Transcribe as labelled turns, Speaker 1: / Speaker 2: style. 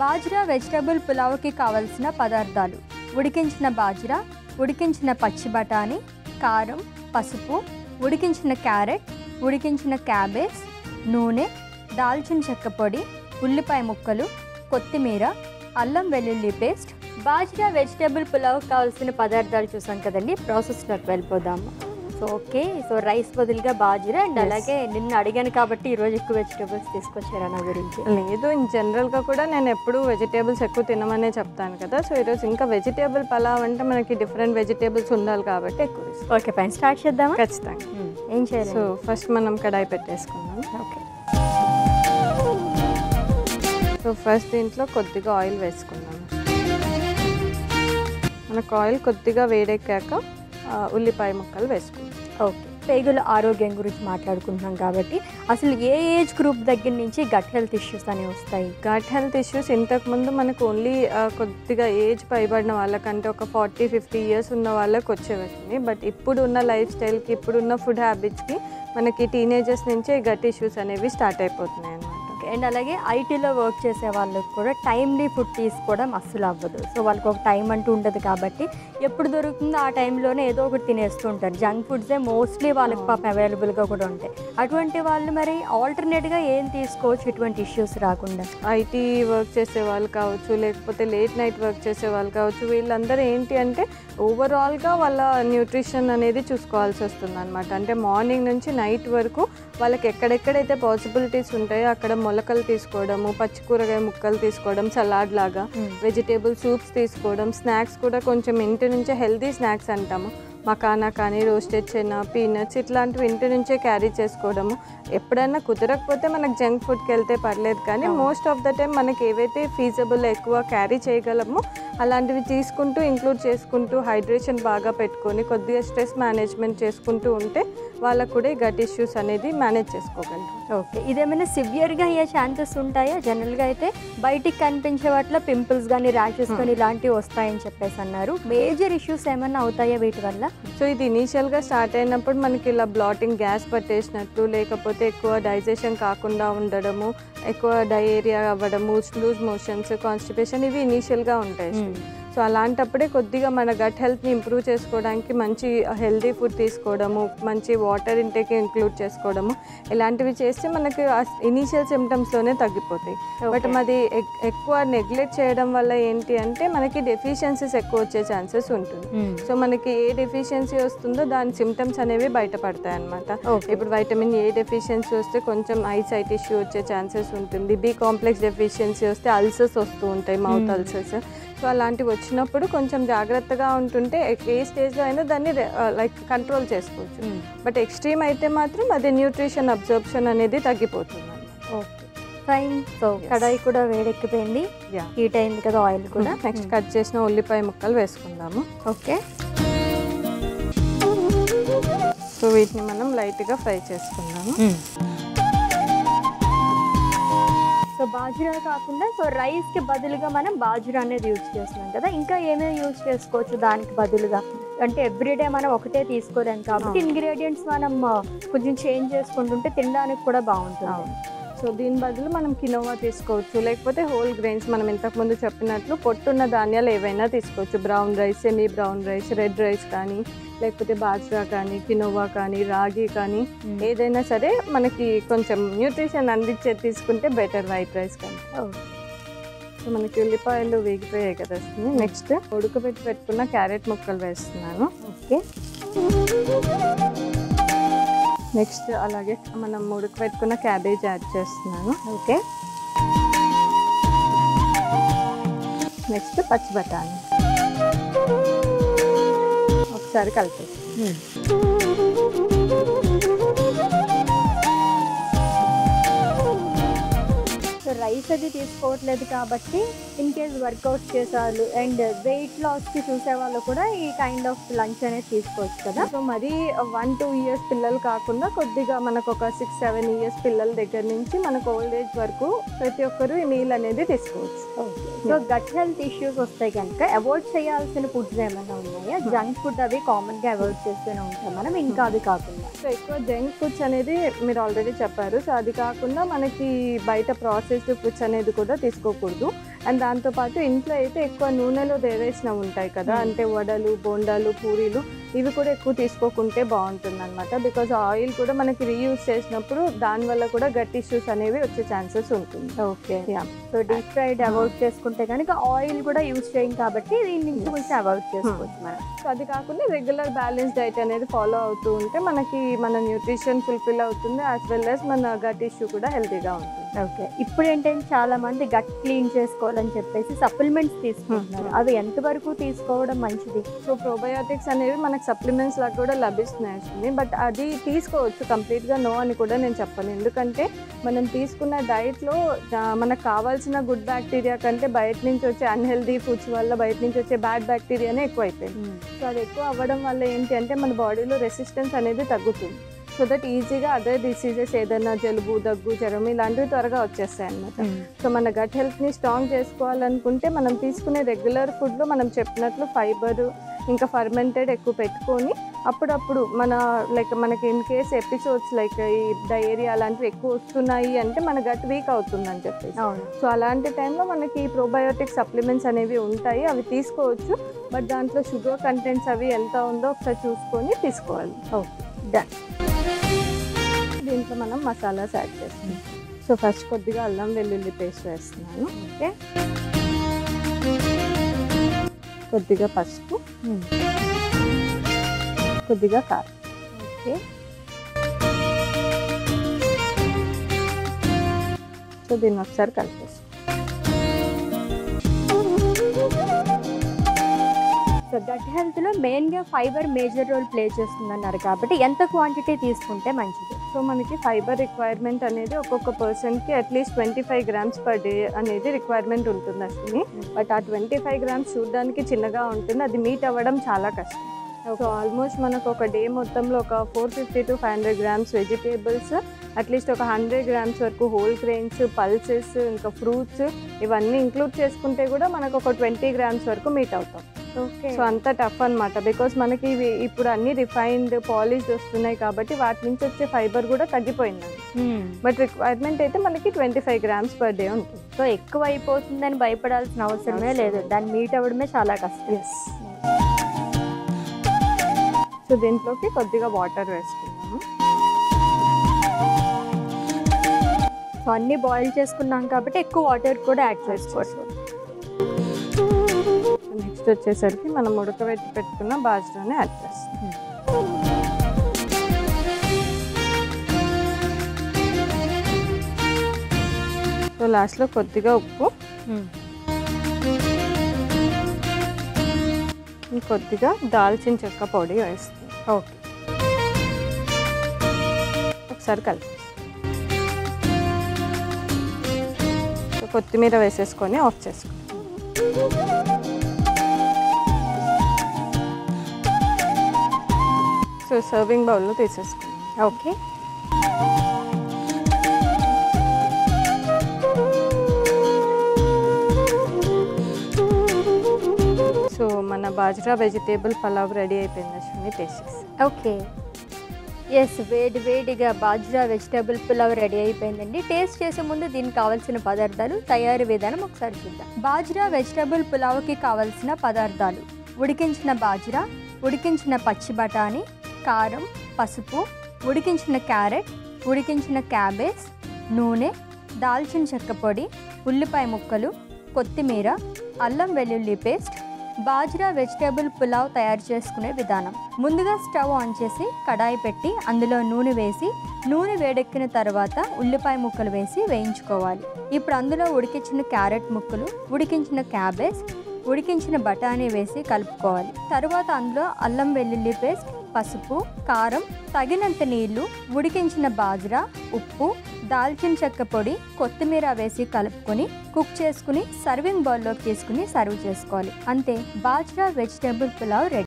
Speaker 1: Bajra vegetable పులావ్కి కావలసిన పదార్థాలు: ఉడికించిన బాజ్రా, ఉడికించిన పచ్చి బఠానీ, కారం, పసుపు, ఉడికించిన క్యారెట్, ఉడికించిన క్యాబేజ్, నూనె, దాల్చిన చెక్క పొడి, ఉల్లిపాయ ముక్కలు, కొత్తిమీర, అల్లం వెల్లుల్లి పేస్ట్. బాజ్రా వెజిటబుల్ పులావ్కి కావాల్సిన పదార్థాలు చూసాం కదండి. ప్రాసెస్లోకి వెళ్ళిపోదాము. సో రైస్ బదులుగా బాజ్రా అండ్ అలాగే నిన్న అడిగాను కాబట్టి ఈరోజు ఎక్కువ వెజిటేబుల్స్ తీసుకొచ్చారా నా గురించి?
Speaker 2: లేదు, ఇన్ జనరల్గా కూడా నేను ఎప్పుడు వెజిటేబుల్స్ ఎక్కువ తినమనే చెప్తాను కదా. సో ఈరోజు ఇంకా వెజిటేబుల్ పలావ్ అంటే మనకి డిఫరెంట్ వెజిటేబుల్స్ ఉండాలి కాబట్టి ఎక్కువ.
Speaker 1: ఓకే ఫైన్, స్టార్ట్ చేద్దామా?
Speaker 2: ఖచ్చితంగా.
Speaker 1: ఏం చేయాలి?
Speaker 2: సో ఫస్ట్ మనం కడాయి పెట్టేసుకుందాం.
Speaker 1: ఓకే.
Speaker 2: సో ఫస్ట్ దీంట్లో కొద్దిగా ఆయిల్ వేసుకుందాం. మనకు ఆయిల్ కొద్దిగా వేడెక్కాక ఉల్లిపాయ ముక్కలు వేసుకుందాం.
Speaker 1: ఓకే, పేగుల ఆరోగ్యం గురించి మాట్లాడుకుంటున్నాం కాబట్టి అసలు ఏ ఏజ్ గ్రూప్ దగ్గర నుంచి గట్ హెల్త్ ఇష్యూస్ అనేవి వస్తాయి?
Speaker 2: గట్ హెల్త్ ఇష్యూస్ ఇంతకుముందు మనకు ఓన్లీ కొద్దిగా ఏజ్ పైబడిన వాళ్ళకంటే ఒక 40-50 ఇయర్స్ ఉన్న వాళ్ళకి వచ్చేవచ్చింది. బట్ ఇప్పుడున్న లైఫ్ స్టైల్కి, ఇప్పుడున్న ఫుడ్ హ్యాబిట్స్కి మనకి టీనేజర్స్ నుంచే గట్ ఇష్యూస్ అనేవి స్టార్ట్ అయిపోతున్నాయి అన్నమాట.
Speaker 1: అండ్ అలాగే ఐటీలో వర్క్ చేసే వాళ్ళకి కూడా టైమ్లీ ఫుడ్ తీసుకోవడం అస్సలు అవ్వదు. సో వాళ్ళకి ఒక టైం అంటూ ఉండదు కాబట్టి ఎప్పుడు దొరుకుతుందో ఆ టైంలోనే ఏదో ఒకటి తినేస్తూ ఉంటారు. జంక్ ఫుడ్సే మోస్ట్లీ వాళ్ళకి పాపం అవైలబుల్గా కూడా ఉంటాయి. అటువంటి వాళ్ళు మరి ఆల్టర్నేట్గా ఏం తీసుకోవచ్చు ఇటువంటి ఇష్యూస్ రాకుండా?
Speaker 2: ఐటీ వర్క్ చేసే వాళ్ళు కావచ్చు, లేకపోతే లేట్ నైట్ వర్క్ చేసే వాళ్ళు కావచ్చు, వీళ్ళందరూ ఏంటి అంటే ఓవరాల్గా వాళ్ళ న్యూట్రిషన్ అనేది చూసుకోవాల్సి వస్తుంది అనమాట. అంటే మార్నింగ్ నుంచి నైట్ వరకు వాళ్ళకి ఎక్కడెక్కడైతే పాసిబిలిటీస్ ఉంటాయో అక్కడ మొలకలు తీసుకోవడము, పచ్చి కూరగాయ ముక్కలు తీసుకోవడం, సలాడ్ లాగా వెజిటేబుల్ సూప్స్ తీసుకోవడం, స్నాక్స్ కూడా కొంచెం ఇంటి నుంచే హెల్తీ స్నాక్స్ అంటాము, మకానా కానీ, రోస్టెడ్ చెన్నా, పీనట్స్ ఇట్లాంటివి ఇంటి నుంచే క్యారీ చేసుకోవడము. ఎప్పుడైనా కుదరకపోతే మనకు జంక్ ఫుడ్కి వెళ్తే పర్లేదు, కానీ మోస్ట్ ఆఫ్ ద టైం మనకి ఏవైతే ఫీజబుల్ ఎక్కువ క్యారీ చేయగలమో అలాంటివి తీసుకుంటూ ఇంక్లూడ్ చేసుకుంటూ హైడ్రేషన్ బాగా పెట్టుకొని కొద్దిగా స్ట్రెస్ మేనేజ్మెంట్ చేసుకుంటూ ఉంటే వాళ్ళకు కూడా ఈ గట్ ఇష్యూస్ అనేది మేనేజ్ చేసుకోగలరు.
Speaker 1: ఓకే, ఇదేమైనా సివియర్గా అయ్యే ఛాన్సెస్ ఉంటాయా? జనరల్గా అయితే బయటికి కనిపించే వాటిలో పింపుల్స్ కానీ, ర్యాషెస్ కానీ ఇలాంటివి వస్తాయని చెప్పేసి అన్నారు. మేజర్ ఇష్యూస్ ఏమైనా అవుతాయా వీటి వల్ల?
Speaker 2: సో ఇది ఇనీషియల్గా స్టార్ట్ అయినప్పుడు మనకి ఇలా బ్లాటింగ్, గ్యాస్ పట్టేసినట్టు, లేకపోతే ఎక్కువ డైజెషన్ కాకుండా ఉండడము, ఎక్కువ డయేరియా అవ్వడము, లూజ్ మోషన్స్, కాన్స్టిపేషన్, ఇవి ఇనీషియల్గా ఉంటాయి. సో అలాంటప్పుడే కొద్దిగా మన గట్ హెల్త్ని ఇంప్రూవ్ చేసుకోవడానికి మంచి హెల్దీ ఫుడ్ తీసుకోవడము, మంచి వాటర్ ఇంటేక్ ఇంక్లూడ్ చేసుకోవడము, ఇలాంటివి చేస్తే మనకి ఇనీషియల్ సిమ్టమ్స్లోనే తగ్గిపోతాయి. బట్ మాది ఎక్కువ నెగ్లెక్ట్ చేయడం వల్ల ఏంటి అంటే మనకి డెఫిషియన్సీస్ ఎక్కువ వచ్చే ఛాన్సెస్ ఉంటుంది. సో మనకి ఏ డెఫిషియన్సీ వస్తుందో దాని సిమ్టమ్స్ అనేవి బయటపడతాయి అన్నమాట. ఇప్పుడు వైటమిన్ ఏ డెఫిషియన్సీ వస్తే కొంచెం ఐసైట్ ఇష్యూ వచ్చే ఛాన్సెస్ ఉంటుంది. బి కాంప్లెక్స్ డెఫిషియన్సీ వస్తే అల్సర్స్ వస్తూ ఉంటాయి, మౌత్ అల్సర్స్. సో అలాంటివి వచ్చినప్పుడు కొంచెం జాగ్రత్తగా ఉంటుంటే ఏ స్టేజ్లో అయినా దాన్ని లైక్ కంట్రోల్ చేసుకోవచ్చు. బట్ ఎక్స్ట్రీమ్ అయితే మాత్రం అది న్యూట్రిషన్ అబ్జర్ప్షన్ అనేది తగ్గిపోతుంది.
Speaker 1: Okay fine. సో కడాయి కూడా వేడెక్కిపోయింది, హీట్ అయింది కదా ఆయిల్ కూడా.
Speaker 2: నెక్స్ట్ కట్ చేసిన ఉల్లిపాయ ముక్కలు వేసుకుందాము.
Speaker 1: ఓకే,
Speaker 2: సో వీటిని మనం లైట్గా ఫ్రై చేసుకుందాము.
Speaker 1: సో బాజ్రా కాకుండా సో రైస్కి బదులుగా మనం బాజ్రా అనేది యూజ్ చేస్తున్నాం కదా, ఇంకా ఏమేమి యూజ్ చేసుకోవచ్చు దానికి బదులుగా? అంటే ఎవ్రీడే మనం ఒకటే తీసుకోలేం కాబట్టి ఇంగ్రీడియంట్స్ మనం కొంచెం చేంజ్ చేసుకుంటుంటే తినడానికి కూడా బాగుంటుంది.
Speaker 2: సో దీని బదులు మనం కినోవా తీసుకోవచ్చు, లేకపోతే హోల్ గ్రెయిన్స్ మనం ఇంతకుముందు చెప్పినట్లు పొట్టున్న ధాన్యాలు ఏవైనా తీసుకోవచ్చు. Brown rice, semi brown rice, red rice కానీ, లేకపోతే బాజ్రా కానీ, కినోవా కానీ, రాగి కానీ, ఏదైనా సరే మనకి కొంచెం న్యూట్రిషన్ అందించే తీసుకుంటే బెటర్, వైట్ రైస్ కానీ. సో మనకి ఉల్లిపాయలు వేగిపోయాయి కదా. నెక్స్ట్ ఉడకబెట్టి పెట్టుకున్న క్యారెట్ ముక్కలు వేస్తున్నాను.
Speaker 1: ఓకే,
Speaker 2: నెక్స్ట్ అలాగే మనం ఉడకబెట్టుకున్న క్యాబేజ్ యాడ్ చేస్తున్నాను.
Speaker 1: ఓకే,
Speaker 2: నెక్స్ట్ పచ్చి బఠానీ ఒకసారి కలిపేసి
Speaker 1: రైస్ అది తీసుకోవట్లేదు కాబట్టి ఇన్ కేస్ వర్కౌట్ చేసేవాళ్ళు అండ్ వెయిట్ లాస్కి చూసే వాళ్ళు కూడా ఈ కైండ్ ఆఫ్ లంచ్ అనేది తీసుకోవచ్చు కదా.
Speaker 2: సో మరీ 1-2 ఇయర్స్ పిల్లలు కాకుండా కొద్దిగా మనకు ఒక 6-7 ఇయర్స్ పిల్లల దగ్గర నుంచి మనకు ఓల్డ్ ఏజ్ వరకు ప్రతి ఒక్కరు ఈ మీల్ అనేది తీసుకోవచ్చు.
Speaker 1: సో గట్ హెల్త్ ఇష్యూస్ వస్తాయి కనుక అవాయిడ్ చేయాల్సిన ఫుడ్స్ ఏమైనా ఉన్నాయా? జంక్ ఫుడ్ అవి కామన్గా అవాయిడ్ చేస్తూనే ఉంటాం మనం, ఇంకా అది కాకుండా.
Speaker 2: సో ఎక్కువ జంక్ ఫుడ్స్ అనేది మీరు ఆల్రెడీ చెప్పారు. సో అది కాకుండా మనకి బయట ప్రాసెస్డ్ ఫుడ్స్ అనేది కూడా తీసుకోకూడదు. అండ్ దాంతోపాటు ఇంట్లో అయితే ఎక్కువ నూనెలో దేవేసినవి ఉంటాయి కదా, అంటే వడలు, బోండాలు, పూరీలు, ఇవి కూడా ఎక్కువ తీసుకోకుంటే బాగుంటుంది అనమాట. బికాజ్ ఆయిల్ కూడా మనకి రీయూజ్ చేసినప్పుడు దానివల్ల కూడా గట్ ఇష్యూస్ అనేవి వచ్చే ఛాన్సెస్ ఉంటుంది.
Speaker 1: Okay, so deep fried avoid చేసుకుంటే కనుక ఆయిల్ కూడా యూజ్ చేయం కాబట్టి దీని నుంచి కొంచెం అవాయిడ్ చేసుకోవచ్చు మనం.
Speaker 2: సో అది కాకుండా రెగ్యులర్ బ్యాలెన్స్ డైట్ అనేది ఫాలో అవుతూ ఉంటే మనకి మన న్యూట్రిషన్ ఫుల్ఫిల్ అవుతుంది, యాజ్ వెల్ యాజ్ మన గట్ ఇష్యూ కూడా హెల్తీగా ఉంటుంది.
Speaker 1: ఓకే, ఇప్పుడు ఏంటంటే చాలా మంది గట్ క్లీన్ చేసుకోవాలని చెప్పేసి సప్లిమెంట్స్ తీసుకుంటున్నారు. అవి ఎంతవరకు తీసుకోవడం మంచిది?
Speaker 2: సో ప్రోబయోటిక్స్ అనేవి మనకు సప్లిమెంట్స్ లాగా కూడా లభిస్తున్నాయి, బట్ అది తీసుకోవచ్చు, కంప్లీట్గా నో అని కూడా నేను చెప్పను. ఎందుకంటే మనం తీసుకున్న డైట్లో మనకు కావాల్సిన గుడ్ బ్యాక్టీరియా కంటే బయట నుంచి వచ్చే అన్హెల్దీ ఫుడ్స్ వల్ల బయట నుంచి వచ్చే బ్యాడ్ బ్యాక్టీరియానే ఎక్కువ అయిపోయింది. సో అది ఎక్కువ అవ్వడం వల్ల ఏంటి అంటే మన బాడీలో రెసిస్టెన్స్ అనేది తగ్గుతుంది. సో దట్ ఈజీగా అదర్ డిసీజెస్ ఏదైనా జలుబు, దగ్గు, జ్వరం ఇలాంటివి త్వరగా వచ్చేస్తాయి అన్నమాట. సో మన గట్ హెల్త్ని స్ట్రాంగ్ చేసుకోవాలనుకుంటే మనం తీసుకునే రెగ్యులర్ ఫుడ్లో మనం చెప్పినట్లు ఫైబర్ ఇంకా ఫర్మెంటెడ్ ఎక్కువ పెట్టుకొని అప్పుడప్పుడు మనకి ఇన్ కేస్ ఎపిసోడ్స్ లైక్ ఈ డయేరియా అలాంటివి ఎక్కువ వస్తున్నాయి అంటే మన గట్ వీక్ అవుతుందని చెప్పేసి, సో అలాంటి టైంలో మనకి ప్రోబయోటిక్ సప్లిమెంట్స్ అనేవి ఉంటాయి, అవి తీసుకోవచ్చు. బట్ దాంట్లో షుగర్ కంటెంట్స్ అవి ఎంత ఉందో ఒకసారి చూసుకొని తీసుకోవాలి.
Speaker 1: Okay, done.
Speaker 2: దీంట్లో మనం మసాలాస్ యాడ్ చేస్తాం. సో ఫస్ట్ కొద్దిగా అల్లం వెల్లుల్లి పేస్ట్ వేస్తున్నాను. ఓకే, కొద్దిగా పసుపు, కొద్దిగా కారం. ఓకే, సో దీన్ని ఒకసారి కలిపేస్తాం.
Speaker 1: సో గట్ హెల్త్లో మెయిన్గా ఫైబర్ మేజర్ రోల్ ప్లే చేస్తుందన్నారు కాబట్టి ఎంత క్వాంటిటీ తీసుకుంటే మంచిది?
Speaker 2: సో మనకి ఫైబర్ రిక్వైర్మెంట్ అనేది ఒక్కొక్క పర్సన్కి అట్లీస్ట్ 25 grams పర్ డే అనేది రిక్వైర్మెంట్ ఉంటుంది అసలు. బట్ ఆ 25 grams చూడడానికి చిన్నగా ఉంటుంది, అది మీట్ అవ్వడం చాలా కష్టం. సో ఆల్మోస్ట్ మనకు ఒక డే మొత్తంలో ఒక 450 to 500 grams వెజిటేబుల్స్, అట్లీస్ట్ ఒక 100 grams వరకు హోల్ గ్రెయిన్స్, పల్సెస్, ఇంకా ఫ్రూట్స్ ఇవన్నీ ఇంక్లూడ్ చేసుకుంటే కూడా మనకు ఒక 20 grams వరకు మీట్ అవుతాం.
Speaker 1: ఓకే,
Speaker 2: సో అంత టఫ్ అనమాట, బికాస్ మనకి ఇవి ఇప్పుడు అన్ని రిఫైన్డ్ పాలిష్డ్ వస్తున్నాయి కాబట్టి వాటి నుంచి వచ్చే ఫైబర్ కూడా తగ్గిపోయింది. బట్ రిక్వైర్మెంట్ అయితే మనకి 25 grams పర్ డే ఉంటుంది.
Speaker 1: సో ఎక్కువ అయిపోతుందని భయపడాల్సిన అవసరమే లేదు, దాన్ని మీట్ అవ్వడమే చాలా కష్టం.
Speaker 2: ఎస్. సో దీంట్లోకి కొద్దిగా వాటర్ వేసుకున్నాము.
Speaker 1: సో అన్నీ బాయిల్ చేసుకున్నాం కాబట్టి ఎక్కువ వాటర్ కూడా యాడ్ చేసుకోవచ్చు.
Speaker 2: నెక్స్ట్ వచ్చేసరికి మనం ఉడకబెట్టి పెట్టుకున్న బాజ్రాని యాడ్ చేస్తాం. సో లాస్ట్లో కొద్దిగా ఉప్పు, కొద్దిగా దాల్చిన చెక్క పొడి వేస్తాం.
Speaker 1: ఓకే,
Speaker 2: ఒకసారి కలిపి కొత్తిమీర వేసేసుకొని ఆఫ్ చేసుకోండి. సో సర్వింగ్ బౌల్లో తీసేసుకోండి.
Speaker 1: ఓకే,
Speaker 2: సో మన బాజ్రా వెజిటేబుల్ పలావ్ రెడీ అయిపోయింది అశ్విని, టేస్ట్ చేసి.
Speaker 1: ఓకే, ఎస్, వేడిగా బాజ్రా వెజిటేబుల్ పులావ్ రెడీ అయిపోయిందండి. టేస్ట్ చేసే ముందు దీనికి కావాల్సిన పదార్థాలు, తయారీ విధానం ఒకసారి చూద్దాం. బాజ్రా వెజిటేబుల్ పులావ్కి కావాల్సిన పదార్థాలు: ఉడికించిన బాజ్రా, ఉడికించిన పచ్చి బఠానీ, కారం, పసుపు, ఉడికించిన క్యారెట్, ఉడికించిన క్యాబేజ్, నూనె, దాల్చిన చెక్క పొడి, ఉల్లిపాయ ముక్కలు, కొత్తిమీర, అల్లం వెల్లుల్లి పేస్ట్. బాజ్రా వెజిటేబుల్ పులావ్ తయారు చేసుకునే విధానం: ముందుగా స్టవ్ ఆన్ చేసి కడాయి పెట్టి అందులో నూనె వేసి, నూనె వేడెక్కిన తర్వాత ఉల్లిపాయ ముక్కలు వేసి వేయించుకోవాలి. ఇప్పుడు అందులో ఉడికించిన క్యారెట్ ముక్కలు, ఉడికించిన క్యాబేజ్, ఉడికించిన బఠానీ వేసి కలుపుకోవాలి. తరువాత అందులో అల్లం వెల్లుల్లి పేస్ట్, పసుపు, కారం, తగినంత నీళ్లు, ఉడికించిన బాజ్రా, ఉప్పు, దాల్చిన చెక్క పొడి, కొత్తిమీర వేసి కలుపుకొని కుక్ చేసుకుని సర్వింగ్ బౌల్లోకి తీసుకుని సర్వ్ చేసుకోవాలి. అంతే, బాజ్రా వెజిటేబుల్ పులావ్ రెడీ.